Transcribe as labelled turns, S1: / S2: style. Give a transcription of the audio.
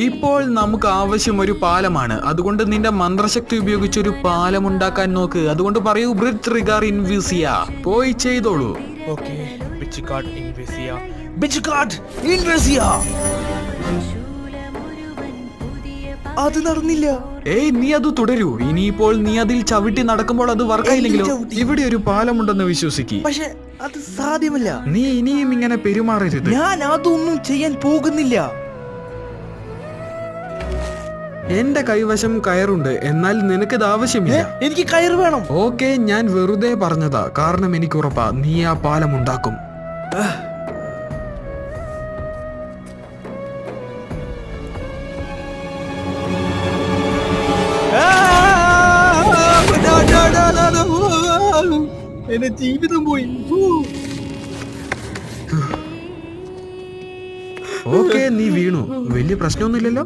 S1: ഇപ്പോൾ നമുക്ക് ആവശ്യം ഒരു പാലമാണ്. അതുകൊണ്ട് നിന്റെ മന്ത്രശക്തി ഉപയോഗിച്ച് ഒരു പാലം ഉണ്ടാക്കാൻ നോക്ക്. അതുകൊണ്ട് പറയൂ ബ്രിഡ്ജ് ട്രിഗർ ഇൻവിസിയ. പോയി ചെയ്തോളൂ.
S2: അത് നടന്നില്ല.
S1: ഏയ് നീ അത് തുടരൂ. ഇനിയിപ്പോൾ നീ അതിൽ ചവിട്ടി നടക്കുമ്പോൾ അത് വർക്കായില്ലെങ്കിലോ? ഇവിടെ ഒരു പാലമുണ്ടെന്ന് വിശ്വസിക്ക്.
S2: പക്ഷെ അത് സാധ്യമല്ല.
S1: നീ ഇനിയും ഇങ്ങനെ പെരുമാറരുത്.
S2: ഞാൻ അതൊന്നും ചെയ്യാൻ പോകുന്നില്ല.
S1: എന്റെ കൈവശം കയറുണ്ട്, എന്നാൽ നിനക്കിത് ആവശ്യമില്ല.
S2: എനിക്ക് കയറ് വേണം.
S1: ഓക്കെ, ഞാൻ വെറുതെ പറഞ്ഞതാ. കാരണം എനിക്ക് ഉറപ്പാ നീ ആ പാലം ഉണ്ടാക്കും.
S2: എന്റെ ജീവിതം പോയി.
S1: ഓക്കെ, നീ വീണു. വലിയ പ്രശ്നമൊന്നുമില്ലല്ലോ.